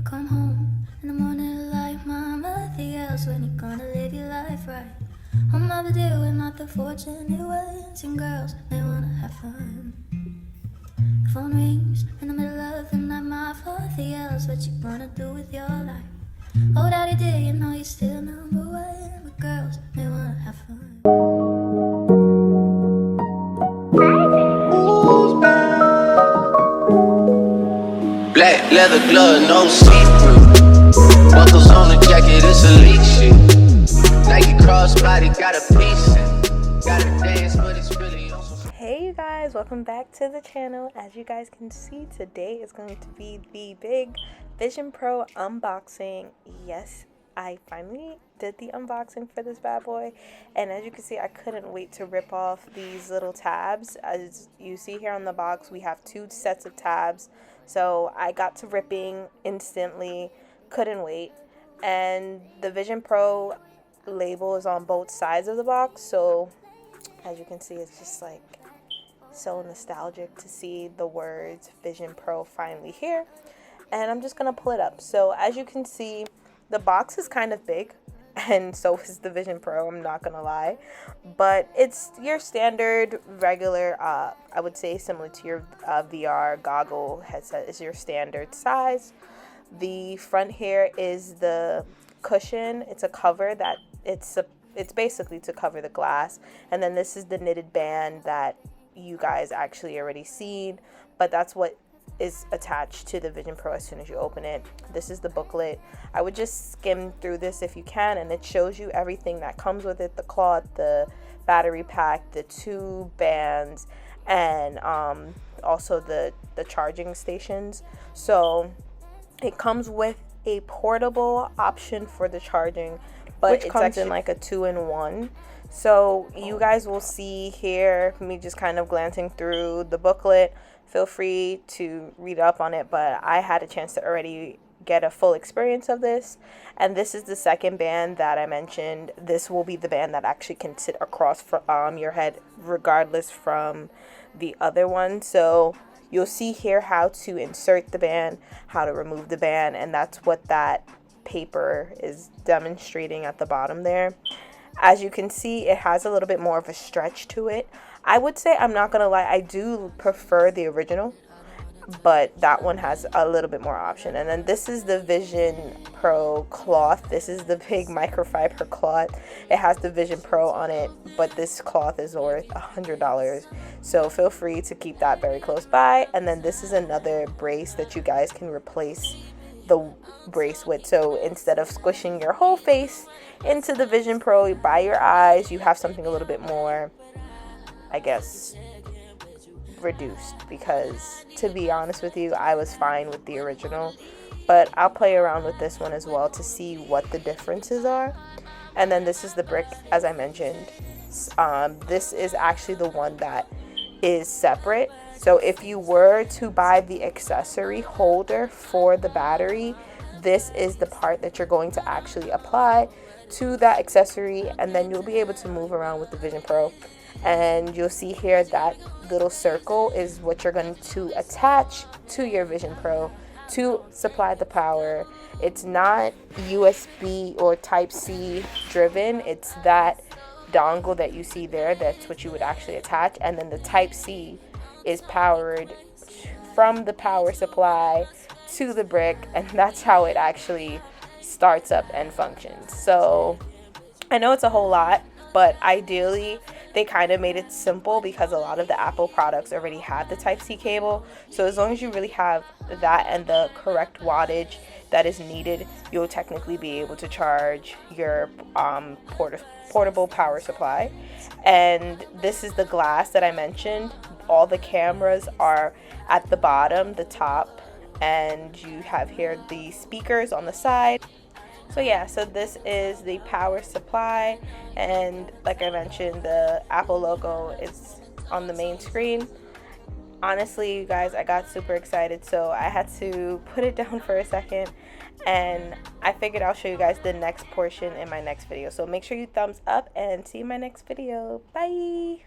come home in the morning like nothing else. When you gonna live your life right? Home never deal with not the fortunate ones, and girls, they wanna have fun. The phone rings in the middle of the night, my nothing else. What you gonna do with your life? Oh, daddy, dear, you know you're still number one. But girls, they wanna have fun. Black leather glove, no see-through. Buckles on the jacket, it's elite shit. Nike crossbody, got a piece in. Gotta dance, but it's really on some. Hey you guys, welcome back to the channel. As you guys can see, today is going to be the big Vision Pro unboxing. Yes, I finally did the unboxing for this bad boy, and as you can see, I couldn't wait to rip off these little tabs. As you see here on the box, we have 2 sets of tabs, so I got to ripping instantly, couldn't wait. And the Vision Pro label is on both sides of the box, so as you can see, it's just like so nostalgic to see the words Vision Pro finally here. And I'm just gonna pull it up. So as you can see, the box is kind of big, and so is the Vision Pro, I'm not gonna lie, but it's your standard regular I would say similar to your VR goggle headset is your standard size. The front here is the cushion. It's a cover that it's basically to cover the glass, and then this is the knitted band that you guys actually already seen, but that's what is attached to the Vision Pro as soon as you open it. This is the booklet. I would just skim through this if you can, and it shows you everything that comes with it: the cloth, the battery pack, the 2 bands, and also the charging stations. So it comes with a portable option for the charging, but it comes in like a 2-in-1. So you guys will see here me just kind of glancing through the booklet. Feel free to read up on it, but I had a chance to already get a full experience of this. And this is the second band that I mentioned. This will be the band that actually can sit across from your head regardless from the other one. So you'll see here how to insert the band, how to remove the band, and that's what that paper is demonstrating at the bottom there. As you can see, it has a little bit more of a stretch to it. I would say, I'm not gonna lie, I do prefer the original, but that one has a little bit more option. And then this is the Vision Pro cloth. This is the big microfiber cloth. It has the Vision Pro on it, but this cloth is worth $100, so feel free to keep that very close by. And then this is another brace that you guys can replace the brace with. So instead of squishing your whole face into the Vision Pro by your eyes, you have something a little bit more, I guess, reduced, because to be honest with you, I was fine with the original, but I'll play around with this one as well to see what the differences are. And then this is the brick, as I mentioned. This is actually the one that is separate. So if you were to buy the accessory holder for the battery, this is the part that you're going to actually apply to that accessory, and then you'll be able to move around with the Vision Pro. And you'll see here that little circle is what you're going to attach to your Vision Pro to supply the power. It's not USB or Type-C driven. It's that dongle that you see there. That's what you would actually attach. And then the Type-C is powered from the power supply to the brick, and that's how it actually starts up and functions. So I know it's a whole lot, but ideally they kind of made it simple because a lot of the Apple products already have the Type-C cable. So as long as you really have that and the correct wattage that is needed, you'll technically be able to charge your portable power supply. And this is the glass that I mentioned. All the cameras are at the bottom, the top, and you have here the speakers on the side. So yeah, so this is the power supply, and like I mentioned, the Apple logo is on the main screen. Honestly, you guys, I got super excited, so I had to put it down for a second, and I figured I'll show you guys the next portion in my next video. So make sure you thumbs up and see you in my next video. Bye!